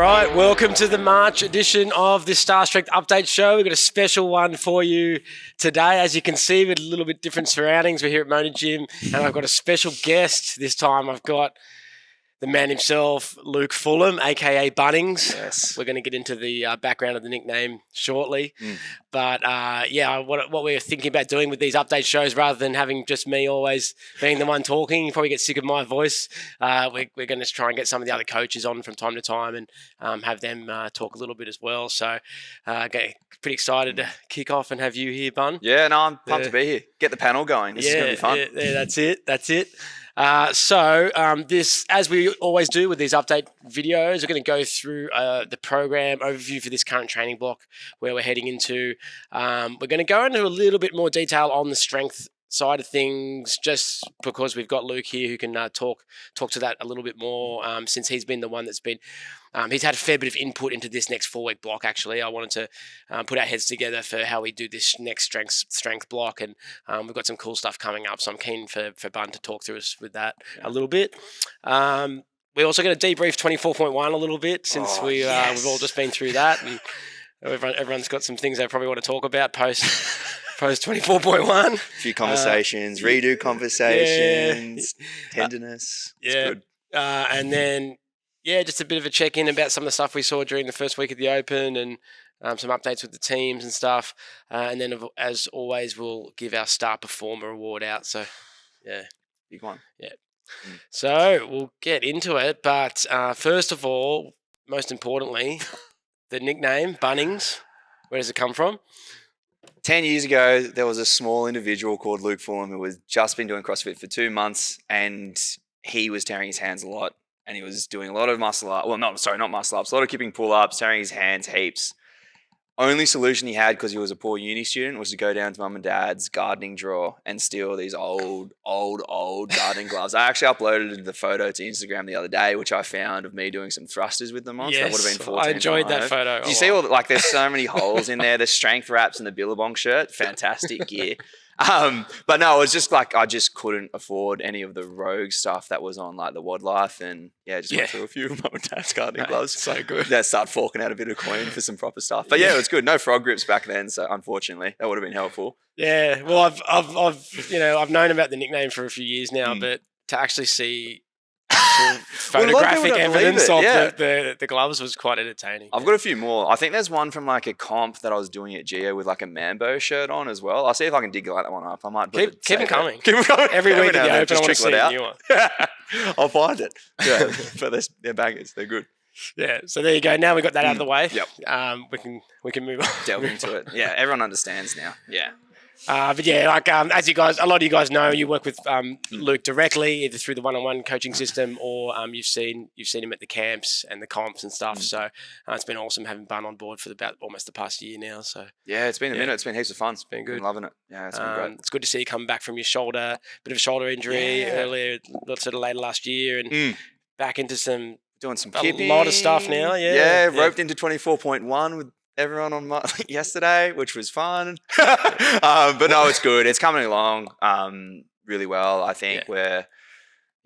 right, welcome to the March edition of the Starr Strength Update Show. We've got a special one for you today. As you can see, with a little bit different surroundings, we're here at Mona Gym, and I've got a special guest. This time I've got the man himself, Luke Fulham, aka Bunnings. Yes. We're going to get into the background of the nickname shortly. But what we're thinking about doing with these update shows, rather than having just me always being the one talking, you probably get sick of my voice. We're going to try and get some of the other coaches on from time to time and have them talk a little bit as well. So pretty excited to kick off and have you here, Bun. Yeah, no, I'm pumped to be here. Get the panel going. This is going to be fun. Yeah, that's it. This, as we always do with these update videos, we're going to go through the program overview for this current training block where we're heading into. We're going to go into a little bit more detail on the strength side of things, just because we've got Luke here who can talk to that a little bit more, since he's been the one that's been he's had a fair bit of input into this next 4-week block. Actually, I wanted to put our heads together for how we do this next strength block, and we've got some cool stuff coming up, so I'm keen for Bun to talk through us with that a little bit. We're also going to debrief 24.1 a little bit, since we've all just been through that, and everyone's got some things they probably want to talk about post 24.1. A few conversations, redo conversations, tenderness. It's good. And then, just a bit of a check-in about some of the stuff we saw during the first week of the Open, and some updates with the teams and stuff. And then, as always, we'll give our Star Performer Award out. So, yeah. Big one. Yeah. So, we'll get into it. But first of all, most importantly, the nickname, Bunnings, where does it come from? 10 years ago, there was a small individual called Luke Fulham who was just been doing CrossFit for 2 months, and he was tearing his hands a lot, and he was doing a lot of muscle up. Well, not muscle ups, a lot of keeping pull-ups, tearing his hands heaps. Only solution he had, because he was a poor uni student, was to go down to mum and dad's gardening drawer and steal these old gardening gloves. I actually uploaded the photo to Instagram the other day, which I found of me doing some thrusters with them on. Yes, so that would have been 14. I enjoyed that photo. Do you see all there's so many holes in there? The strength wraps and the Billabong shirt, fantastic gear. But no, it was just like I just couldn't afford any of the rogue stuff that was on like the Wad Life, and went through a few of mum and dad's gardening gloves. So good. They start forking out a bit of coin for some proper stuff. But yeah, it was good. No frog grips back then, so unfortunately that would have been helpful. Yeah, well, I've known about the nickname for a few years now, but to actually see photographic evidence of the gloves was quite entertaining. I've got a few more. I think there's one from like a comp that I was doing at Geo with like a Mambo shirt on as well. I'll see if I can dig that one up. I might keep them coming. Keep them coming. Every week in the Open, I want to see a new one. I'll find it. Yeah, but they're bangers. They're good. Yeah, so there you go. Now we got that out of the way. Yep. We can move on. Delve into it. Yeah, everyone understands now. Yeah. But yeah, as a lot of you guys know, you work with Luke directly, either through the one-on-one coaching system, or you've seen him at the camps and the comps and stuff. So it's been awesome having Bun on board for about almost the past year now. So yeah, it's been a minute. It's been heaps of fun. It's been good. Been loving it. Yeah, it's been great. It's good to see you come back from your bit of a shoulder injury earlier, sort of later last year, and back into doing some kipping. A lot of stuff now. Yeah, roped into 24.1 with everyone on yesterday, which was fun. But no, it's good. It's coming along really well. I think we're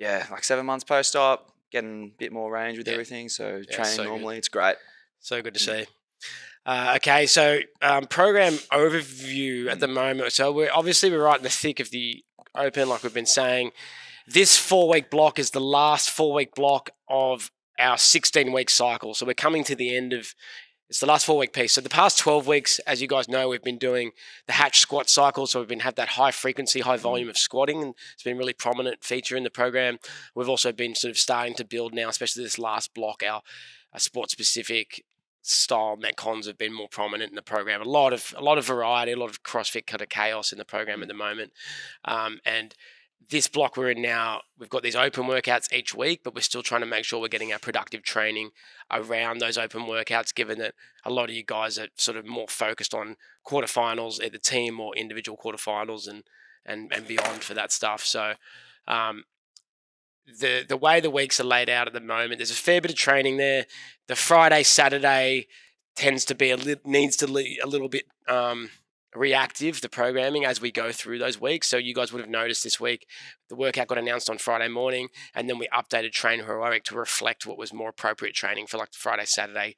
like 7 months post-op, getting a bit more range with everything. So training normally, it's great. So good to see. Okay, so program overview at the moment. So we're right in the thick of the Open, like we've been saying. This 4-week block is the last 4-week block of our 16-week cycle. So we're coming to the end of. It's the last 4-week piece. So the past 12 weeks, as you guys know, we've been doing the hatch squat cycle. So we've had that high frequency, high volume of squatting, and it's been a really prominent feature in the program. We've also been sort of starting to build now, especially this last block, our sport-specific style metcons have been more prominent in the program. A lot of variety, a lot of CrossFit kind of chaos in the program at the moment, and this block we're in now, we've got these open workouts each week, but we're still trying to make sure we're getting our productive training around those open workouts, given that a lot of you guys are sort of more focused on quarterfinals, either team or individual quarterfinals and beyond for that stuff. So the way the weeks are laid out at the moment, there's a fair bit of training there. The Friday, Saturday tends to be a little bit reactive, the programming, as we go through those weeks. So you guys would have noticed this week the workout got announced on Friday morning, and then we updated Train Heroic to reflect what was more appropriate training for like Friday, Saturday,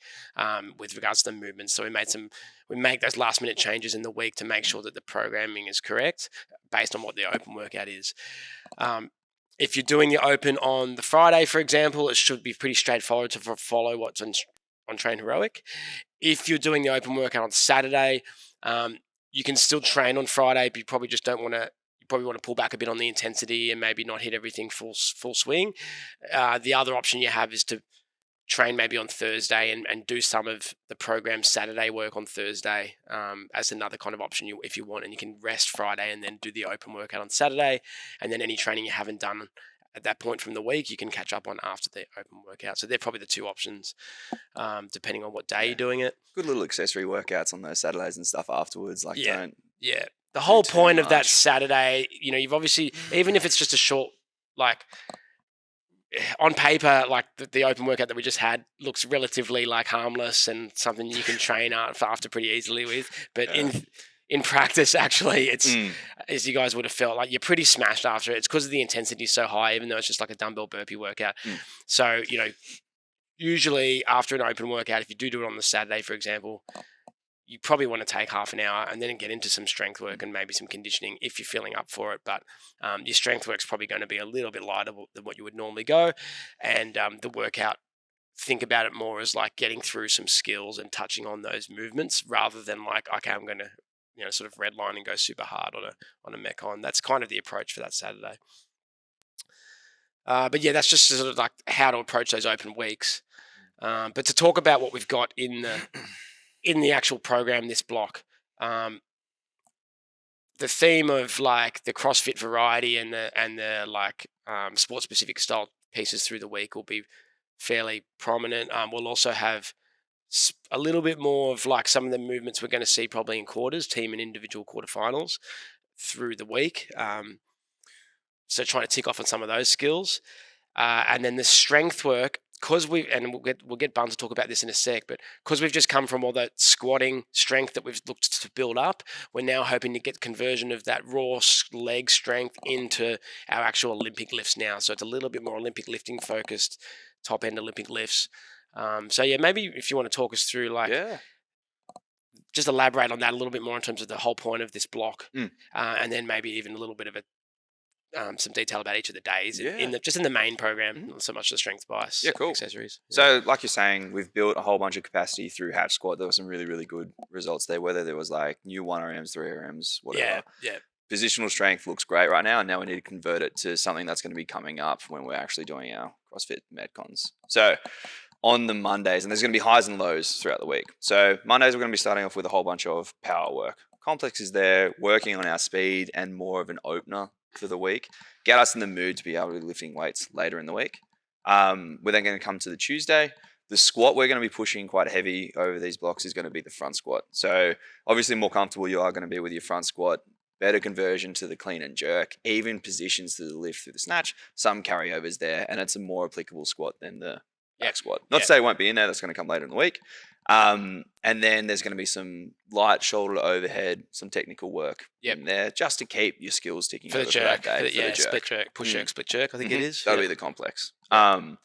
with regards to the movements. So we make those last minute changes in the week to make sure that the programming is correct based on what the open workout is. If you're doing the open on the Friday, for example, it should be pretty straightforward to follow what's on Train Heroic. If you're doing the open workout on Saturday, you can still train on Friday, but you probably just don't want to. You probably want to pull back a bit on the intensity and maybe not hit everything full swing. The other option you have is to train maybe on Thursday and do some of the program Saturday work on Thursday as another kind of option if you want, and you can rest Friday and then do the open workout on Saturday, and then any training you haven't done at that point from the week you can catch up on after the open workout. So they're probably the two options, depending on what day you're doing it. Good little accessory workouts on those Saturdays and stuff afterwards. Like, don't. Yeah. The whole point of that much. Saturday, you've obviously, even if it's just a short, like on paper, like the open workout that we just had looks relatively like harmless and something you can train after pretty easily with. But in practice, actually, it's as you guys would have felt, like you're pretty smashed after it. It's because the intensity is so high, even though it's just like a dumbbell burpee workout. So, usually after an open workout, if you do it on the Saturday, for example, you probably want to take half an hour and then get into some strength work and maybe some conditioning if you're feeling up for it. But your strength work's probably going to be a little bit lighter than what you would normally go. And the workout, think about it more as like getting through some skills and touching on those movements rather than like, okay, I'm going to, sort of redline and go super hard on a Metcon. That's kind of the approach for that Saturday. But yeah, that's just sort of like how to approach those open weeks. But to talk about what we've got in the actual program, this block, the theme of like the CrossFit variety and the like sport specific style pieces through the week will be fairly prominent. We'll also have a little bit more of like some of the movements we're going to see probably in quarters, team and individual quarterfinals through the week. So trying to tick off on some of those skills, and then the strength work. Because we'll get Bun to talk about this in a sec, but because we've just come from all that squatting strength that we've looked to build up, we're now hoping to get conversion of that raw leg strength into our actual Olympic lifts now. So it's a little bit more Olympic lifting focused, top end Olympic lifts. So yeah, maybe if you want to talk us through just elaborate on that a little bit more in terms of the whole point of this block, and then maybe even a little bit of some detail about each of the days in the main program, not so much the strength bias accessories. So like you're saying, we've built a whole bunch of capacity through hatch squat. There were some really, really good results there, whether there was like new 1RMs, 3RMs, whatever. Yeah. Positional strength looks great right now, and now we need to convert it to something that's going to be coming up when we're actually doing our CrossFit Metcons. So on the Mondays, and there's going to be highs and lows throughout the week. So Mondays, we're going to be starting off with a whole bunch of power work. Complex is there, working on our speed and more of an opener for the week, get us in the mood to be able to be lifting weights later in the week. We're then going to come to the Tuesday. The squat we're going to be pushing quite heavy over these blocks is going to be the front squat. So obviously more comfortable you are going to be with your front squat, better conversion to the clean and jerk, even positions to the lift through the snatch, some carryovers there, and it's a more applicable squat than the back squat. Not to say it won't be in there, that's going to come later in the week. And then there's going to be some light shoulder to overhead, some technical work in there just to keep your skills ticking for over the jerk. for that day. For the jerk. Split jerk, push jerk, split jerk, I think it is. That'll be the complex. And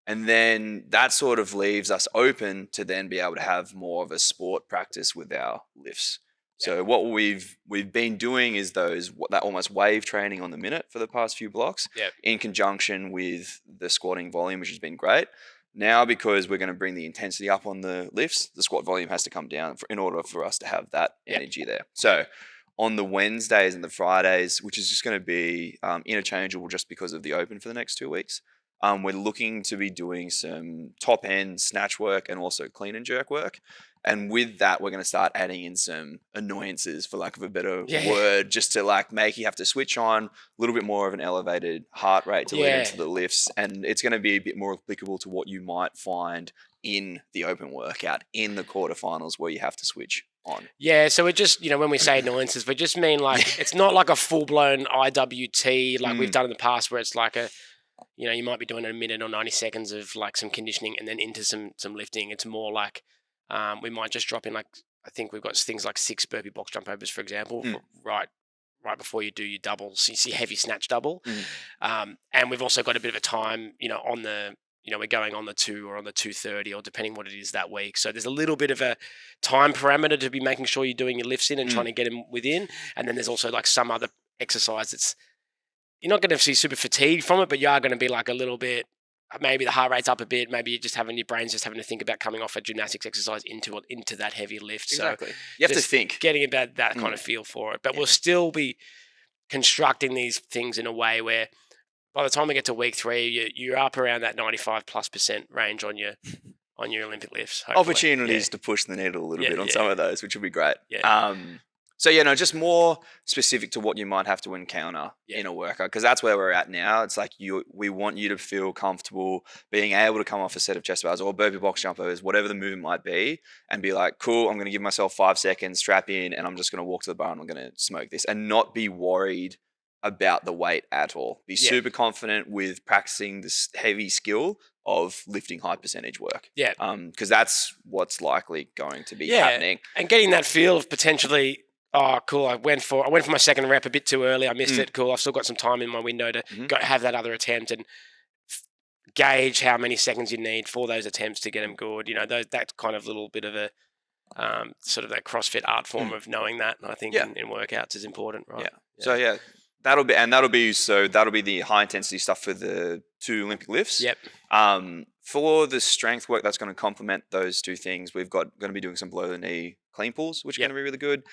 then that sort of leaves us open to then be able to have more of a sport practice with our lifts. So what we've been doing is that almost wave training on the minute for the past few blocks in conjunction with the squatting volume, which has been great. Now, because we're going to bring the intensity up on the lifts, the squat volume has to come down in order for us to have that energy there. So on the Wednesdays and the Fridays, which is just going to be interchangeable just because of the open for the next 2 weeks, we're looking to be doing some top end snatch work and also clean and jerk work. And with that, we're going to start adding in some annoyances, for lack of a better word, just to like make you have to switch on a little bit more of an elevated heart rate to lead into the lifts. And it's going to be a bit more applicable to what you might find in the open workout in the quarterfinals where you have to switch on. Yeah, so it just, when we say annoyances, we just mean like, it's not like a full-blown IWT like we've done in the past where it's like you might be doing a minute or 90 seconds of like some conditioning and then into some lifting. It's more like we might just drop in like I think we've got things like 6 burpee box jump overs, for example, Mm. right before you do your doubles. So you see heavy snatch double. Mm. And we've also got a bit of a time, on the, we're going on the 2 or on the 2:30 or depending what it is that week. So there's a little bit of a time parameter to be making sure you're doing your lifts in and trying to get them within. And then there's also like some other exercise that's, you're not going to see super fatigued from it, but you are going to be like a little bit, maybe the heart rate's up a bit. Maybe you're just your brain's just having to think about coming off a gymnastics exercise into that heavy lift. Exactly. So You have to just think. getting about that kind of feel for it. But we'll still be constructing these things in a way where by the time we get to week 3, you're up around that 95+% range on your Olympic lifts. Hopefully. Opportunities to push the needle a little bit on some of those, which would be great. Yeah. So, just more specific to what you might have to encounter in a workout, because that's where we're at now. It's like we want you to feel comfortable being able to come off a set of chest bars or burpee box jump overs, whatever the movement might be, and be like, cool, I'm going to give myself 5 seconds, strap in, and I'm just going to walk to the bar and I'm going to smoke this, and not be worried about the weight at all. Be super confident with practicing this heavy skill of lifting high percentage work. Yeah. Because that's what's likely going to be happening. And getting that feel of potentially, oh, cool, I went for my second rep a bit too early. I missed it. Cool. I've still got some time in my window to go have that other attempt and gauge how many seconds you need for those attempts to get them good. That kind of little bit of a sort of that CrossFit art form of knowing that. And I think in workouts is important, right? Yeah. So that'll be the high intensity stuff for the 2 Olympic lifts. Yep. For the strength work that's going to complement those 2 things, we've got going to be doing some below the knee clean pulls, which are going to be really good.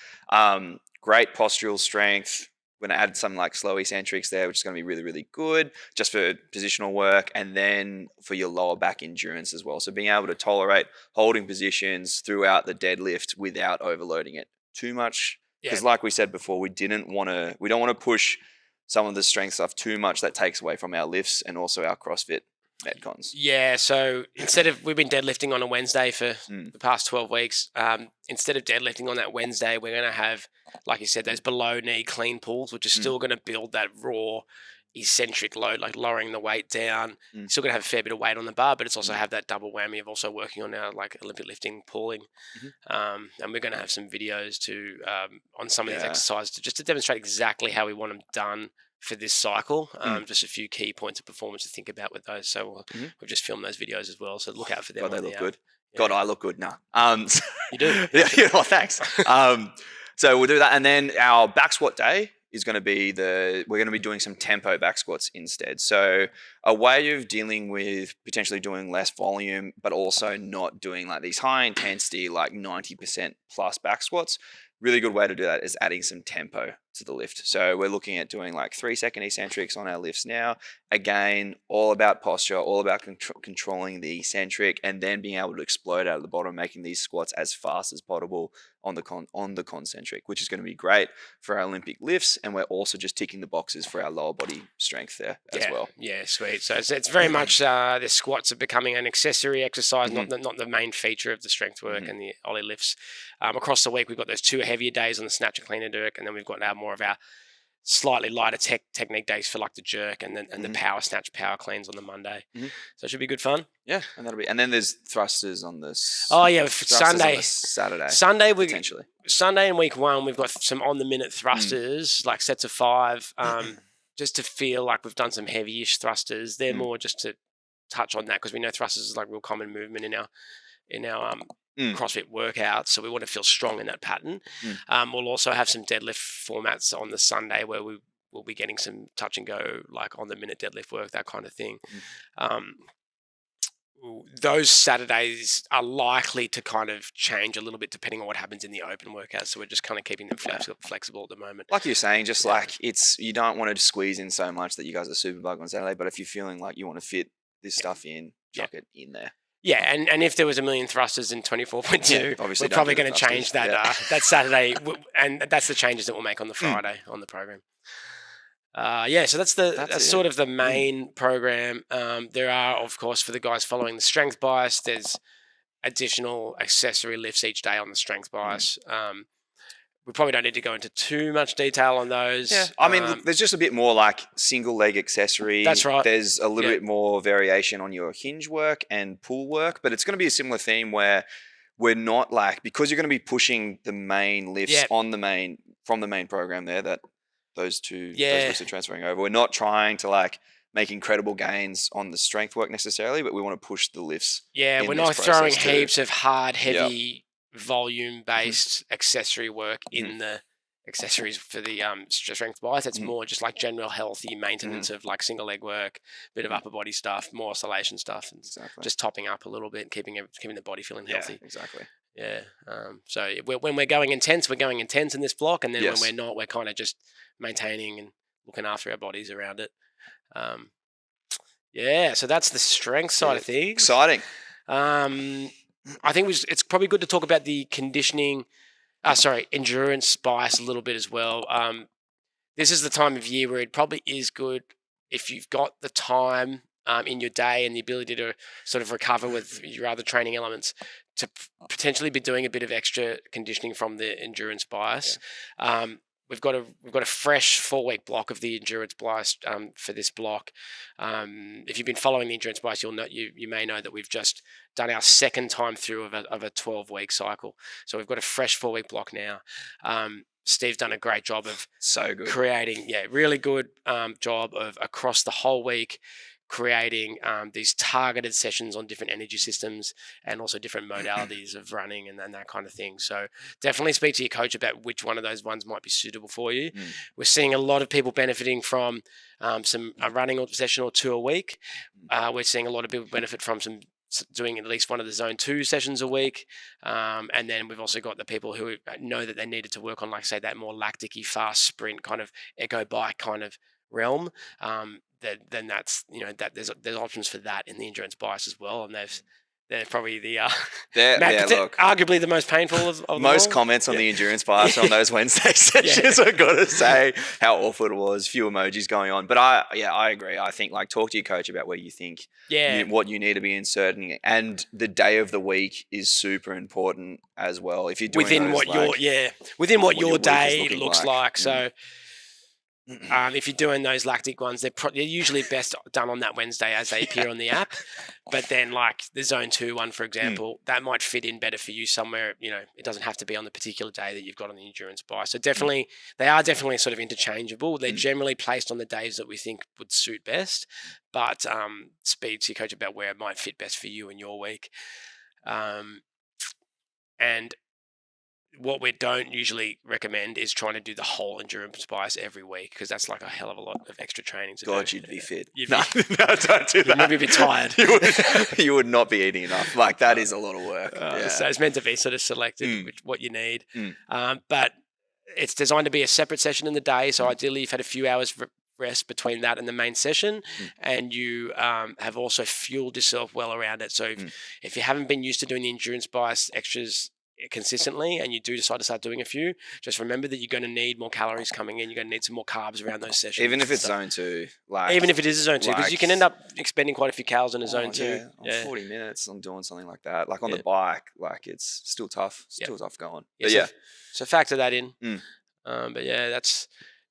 Great postural strength. We're going to add some like slow eccentrics there, which is going to be really, really good just for positional work, and then for your lower back endurance as well. So being able to tolerate holding positions throughout the deadlift without overloading it too much. Because like we said before, we don't want to push some of the strength stuff too much that takes away from our lifts and also our CrossFit Metcons. Yeah, so we've been deadlifting on a Wednesday for the past 12 weeks. Instead of deadlifting on that Wednesday, we're going to have, like you said, those below knee clean pulls, which is still going to build that raw eccentric load, like lowering the weight down. Still going to have a fair bit of weight on the bar, but it's also have that double whammy of also working on our like Olympic lifting pulling. And we're going to have some videos on some of these exercises to demonstrate exactly how we want them done for this cycle. Just a few key points of performance to think about with those. So we've just filmed those videos as well. So look out for them. God, they look good. Yeah. God, I look good now. You do. Well, thanks. So we'll do that, and then our back squat day is going to be we're going to be doing some tempo back squats instead. So a way of dealing with potentially doing less volume, but also not doing like these high intensity, like 90% plus back squats. Really good way to do that is adding some tempo to the lift. So we're looking at doing like 3-second eccentrics on our lifts now. Again, all about posture, all about controlling the eccentric, and then being able to explode out of the bottom, making these squats as fast as possible on the concentric, which is going to be great for our Olympic lifts. And we're also just ticking the boxes for our lower body strength there as well. Yeah, sweet. So it's very much the squats are becoming an accessory exercise, not the main feature of the strength work and the ollie lifts. Across the week, we've got those 2 heavier days on the snatch and clean and jerk, and then we've got more of our slightly lighter technique days for like the jerk and the power snatch, power cleans on the Monday. So it should be good fun. Yeah, and then there's thrusters on this. Oh yeah, for Sunday, Saturday, potentially. Sunday in week 1, we've got some on the minute thrusters, like sets of 5, just to feel like we've done some heavy-ish thrusters. They're more just to touch on that because we know thrusters is like real common movement in our CrossFit workouts, so we want to feel strong in that pattern. We'll also have some deadlift formats on the Sunday where we will be getting some touch and go, like on the minute deadlift work, that kind of thing. Those Saturdays are likely to kind of change a little bit depending on what happens in the open workout. So we're just kind of keeping them flexible at the moment. Like you're saying, just like you don't want to squeeze in so much that you guys are super bug on Saturday, but if you're feeling like you want to fit this stuff in, chuck it in there. Yeah, and if there was 1 million thrusters in 24.2, we're probably going to change that that Saturday, and that's the changes that we'll make on the Friday on the program. So that's sort of the main program. There are, of course, for the guys following the strength bias, there's additional accessory lifts each day on the strength bias. We probably don't need to go into too much detail on those. Yeah, I mean, there's just a bit more like single leg accessory. That's right. There's a little bit more variation on your hinge work and pull work, but it's going to be a similar theme where we're not like, because you're going to be pushing the main lifts Yeah. on the main from the main program there, that those Yeah. lifts are transferring over. We're not trying to like make incredible gains on the strength work necessarily, but we want to push the lifts. Yeah, in we're this not throwing process too. heaps of hard, Yep. heavy, volume-based accessory work in the accessories for the strength bias. It's more just like general healthy maintenance of like single leg work, bit of upper body stuff, more oscillation stuff, and Exactly. just topping up a little bit, keeping the body feeling healthy. Yeah, exactly. Yeah. So when we're going intense, we're going intense in this block, and then Yes. when we're not, we're kind of just maintaining and looking after our bodies around it. Yeah. So that's the strength side of things. Exciting. I think it's probably good to talk about the conditioning. Endurance bias a little bit as well. This is the time of year where it probably is good if you've got the time in your day and the ability to sort of recover with your other training elements to potentially be doing a bit of extra conditioning from the endurance bias. Yeah. We've got a fresh 4-week block of the endurance bias for this block. If you've been following the endurance bias, you may know that we've just done our second time through of a 12-week cycle. So we've got a fresh 4-week block now. Steve's done a great job of creating, really good job of across the whole week, creating these targeted sessions on different energy systems and also different modalities of running and that kind of thing. So definitely speak to your coach about which one of those ones might be suitable for you. We're seeing a lot of people benefiting from a running session or 2 a week. We're seeing a lot of people benefit from doing at least one of the zone 2 sessions a week. And then we've also got the people who know that they needed to work on, like say, that more lactic-y fast sprint kind of echo bike kind of realm. Then that's that there's options for that in the endurance bias as well, and they're probably the arguably the most painful of most them all. Comments on the endurance bias on those Wednesday sessions. I've got to say how awful it was. Few emojis going on, but I agree. I think like talk to your coach about where you think what you need to be inserting, and the day of the week is super important as well. If you're doing within what your day looks like. So. If you're doing those lactic ones, they're usually best done on that Wednesday as they appear on the app. But then like the zone 2 one, for example, that might fit in better for you somewhere. It doesn't have to be on the particular day that you've got on the endurance bias. So definitely, they are definitely sort of interchangeable. They're generally placed on the days that we think would suit best. But speak to your coach about where it might fit best for you in your week. And what we don't usually recommend is trying to do the whole endurance bias every week, because that's like a hell of a lot of extra training to do. God, you'd be fit. No, don't do that. You'd be a bit tired. You would not be eating enough. Like that is a lot of work. So it's meant to be sort of selected with what you need. But it's designed to be a separate session in the day. So ideally you've had a few hours rest between that and the main session, and you have also fueled yourself well around it. So if you haven't been used to doing the endurance bias extras consistently and you do decide to start doing a few, just remember that you're going to need more calories coming in. You're going to need some more carbs around those sessions. Even if it's zone 2. Even if it is a zone 2, because you can end up expending quite a few calories in a zone 2. Yeah, 40 minutes I'm doing something like that. Like on the bike, like it's still tough. Tough going. So factor that in. But that's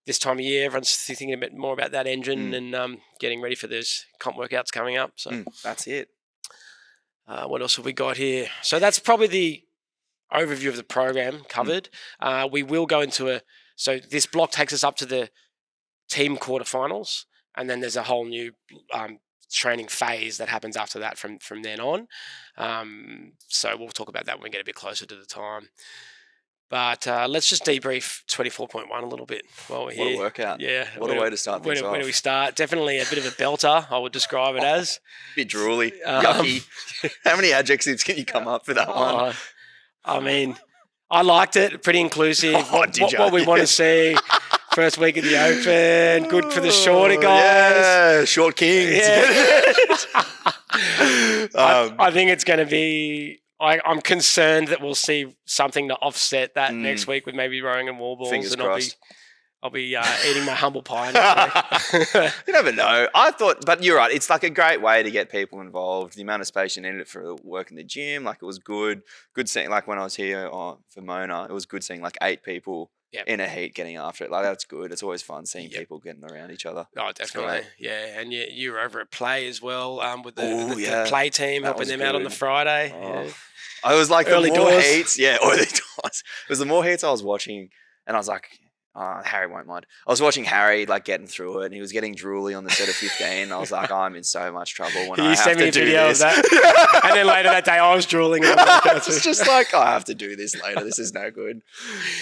this time of year, everyone's thinking a bit more about that engine and getting ready for those comp workouts coming up. So that's it. What else have we got here? So that's probably the overview of the program covered. We will go into so this block takes us up to the team quarterfinals, and then there's a whole new training phase that happens after that from then on. So we'll talk about that when we get a bit closer to the time. But let's just debrief 24.1 a little bit while we're here. What a workout. Yeah. What a way to start things off. Where do we start? Definitely a bit of a belter, I would describe it as. A bit drooly, yucky. How many adjectives can you come up for that one? I mean, I liked it. Pretty inclusive. What we want to see. First week of the Open. Good for the shorter guys. Yeah, short kings. Yeah. I think it's going to be... I'm concerned that we'll see something to offset that next week with maybe rowing and wall balls. Fingers and crossed. I'll be eating my humble pie next week. You never know. But you're right. It's like a great way to get people involved. The amount of space you needed for work in the gym, like it was good. Good seeing, like when I was here for Mona, it was good seeing like 8 people Yep. in a heat getting after it. Like, that's good. It's always fun seeing Yep. people getting around each other. Oh, It's definitely. great. Yeah, and you were over at Play as well with Oh, the yeah. Play team, That helping was them out on the good. Friday. Oh. Yeah. I was like, Early the more doors. heats, early doors. It was the more heats I was watching, and I was like, Harry won't mind. I was watching Harry like getting through it, and he was getting drooly on the set of 15. I was like, I'm in so much trouble when I have sent to me a do video this. of that, and then later that day I was drooling. It's just like, I have to do this later. This is no good.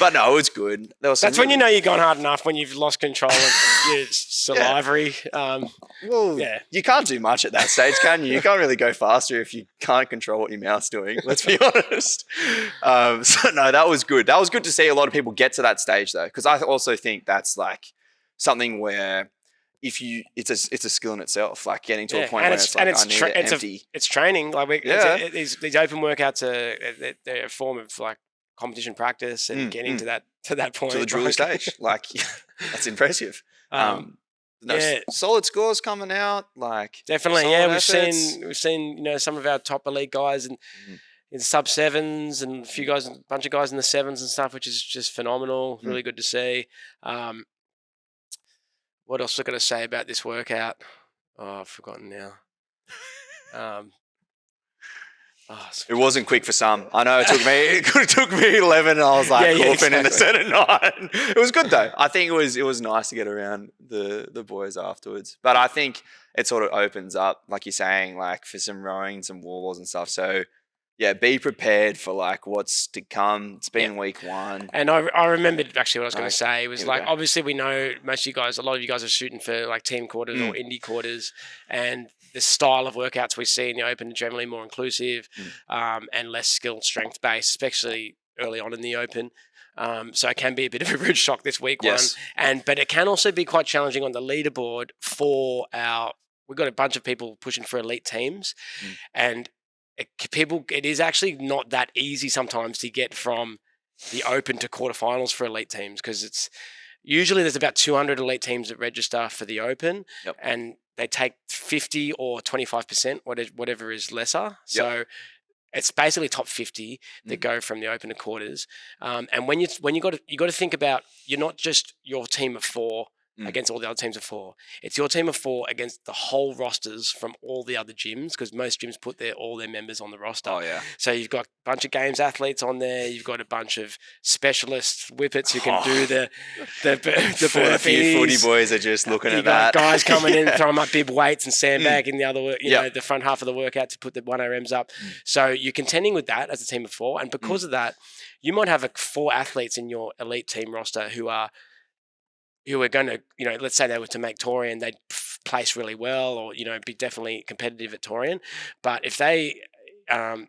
But no, it was good. There was That's when you know you've gone hard enough, when you've lost control of your salivary. Well, Yeah. you can't do much at that stage, can you? You can't really go faster if you can't control what your mouth's doing. Let's be honest. So no, that was good. That was good to see a lot of people get to that stage though, because I also think that's like something where it's a skill in itself, like getting to a point where it's like, I need it empty. It's training. Like Yeah. these open workouts they're a form of like competition practice and getting to that point. To the drooly stage. Like, that's impressive. Yeah. Solid scores coming out. Like, Definitely, solid yeah. efforts. We've seen some of our top elite guys in sub sevens and a bunch of guys in the sevens and stuff, which is just phenomenal. Really good to see. What else was I going to say about this workout? Oh, I've forgotten now. It wasn't quick for some. I know it took me 11, and I was like coughing in the set of 9. It was good though. I think it was nice to get around the boys afterwards. But I think it sort of opens up, like you're saying, like for some rowing, some wall balls and stuff. So yeah, be prepared for like what's to come. It's been week 1. And I remembered actually what I was going to say. It was like, go. obviously we know most of you guys, a lot of you guys are shooting for like team quarters or indie quarters, and the style of workouts we see in the open are generally more inclusive and less skill strength based, especially early on in the open. So it can be a bit of a rude shock this week one. But it can also be quite challenging on the leaderboard we've got a bunch of people pushing for elite teams, and it is actually not that easy sometimes to get from the open to quarterfinals for elite teams, because it's usually there's about 200 elite teams that register for the open, and they take 50 or 25%, whatever is lesser. So it's basically top 50 that go from the open to quarters. And when you got to think about, you're not just your team of 4 against all the other teams of 4. It's your team of 4 against the whole rosters from all the other gyms, because most gyms put all their members on the roster. Oh yeah. So you've got a bunch of games athletes on there. You've got a bunch of specialist whippets who can do the burpees. A few footy boys are just looking at that. Guys coming in, throwing up big weights and sandbagging the other, the front half of the workout to put the 1RMs up. So you're contending with that as a team of 4, and because of that, you might have 4 athletes in your elite team roster who are going to, let's say they were to make Torian, they'd place really well, or be definitely competitive at Torian. But if they can't,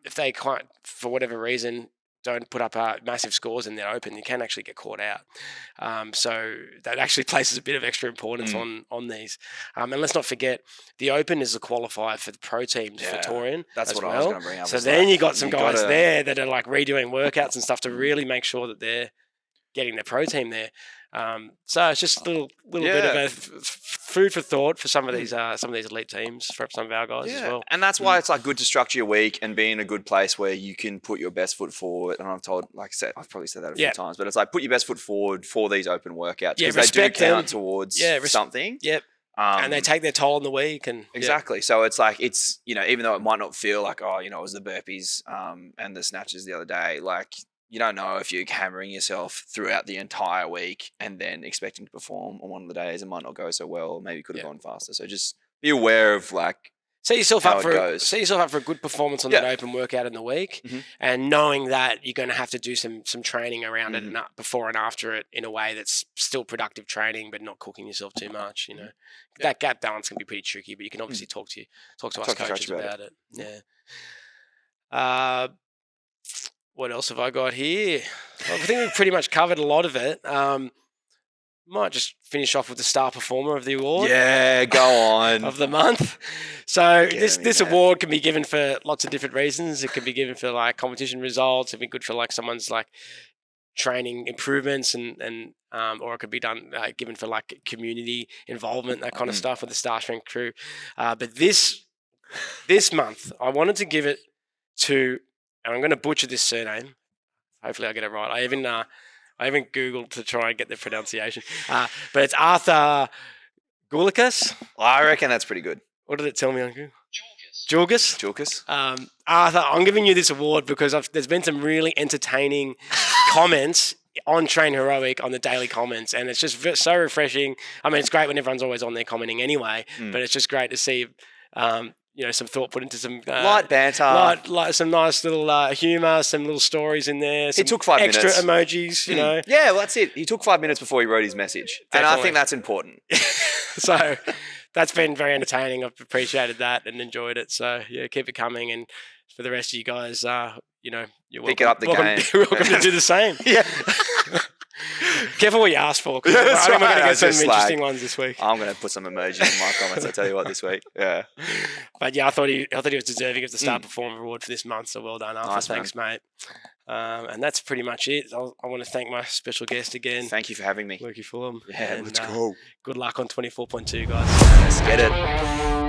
for whatever reason, don't put up massive scores in their open, you can actually get caught out. So that actually places a bit of extra importance on these. And let's not forget, the open is a qualifier for the pro teams for Torian. That's as what well. I was going to bring up. So then you got some guys there that are like redoing workouts and stuff to really make sure that they're getting their pro team there. So it's just a little bit of a food for thought for some of these elite teams, for some of our guys as well. And that's why it's like good to structure your week and be in a good place where you can put your best foot forward. And I've probably said that a few times, but it's like put your best foot forward for these open workouts, because they do count towards something. Yep. And they take their toll in the week. And exactly. So it's like, it's, even though it might not feel like, it was the burpees and the snatches the other day, like, you don't know if you're hammering yourself throughout the entire week and then expecting to perform on one of the days. It might not go so well. Maybe could have gone faster. So just be aware of like set yourself up for a good performance on that open workout in the week, and knowing that you're going to have to do some training around it and before and after it in a way that's still productive training, but not cooking yourself too much. That gap balance can be pretty tricky, but you can obviously talk to us coaches about it. Yeah. What else have I got here? Well, I think we've pretty much covered a lot of it. Might just finish off with the Starr Performer of the award. Yeah, go on. Of the month. So this award can be given for lots of different reasons. It can be given for like competition results. It can be good for like someone's like training improvements and or it could be given for like community involvement, that kind of stuff with the Starr Strength crew. But this month, I wanted to give it to, and I'm going to butcher this surname. Hopefully I get it right. I even I even Googled to try and get the pronunciation. But it's Arthur Goulikas. I reckon that's pretty good. What did it tell me on Google? Jorgus. Chulkas. Arthur, I'm giving you this award because there's been some really entertaining comments on Train Heroic on the daily comments, and it's just so refreshing. I mean, it's great when everyone's always on there commenting anyway, but it's just great to see, some thought put into some Light banter. like some nice little humour, some little stories in there. Some It took 5 extra minutes. emojis, you know. Yeah, well, that's it. He took 5 minutes before he wrote his message, and I Definitely. think that's important. So that's been very entertaining. I've appreciated that and enjoyed it. So yeah, keep it coming. And for the rest of you guys, you're welcome. Pick it up the game. You're welcome to do the same. Yeah. Careful what you ask for. 'Cause That's I think we're right, going to I get some just interesting ones this week. I'm going to put some emojis in my comments. I tell you what, this week. Yeah. But yeah, I thought he was deserving of the Star Performer Award for this month. So well done, Arthur. Nice, man. Thanks, mate. And that's pretty much it. I want to thank my special guest again, Thank you for having me. Lukey Fulham. Yeah, And, let's go. Good luck on 24.2, guys. Let's get it.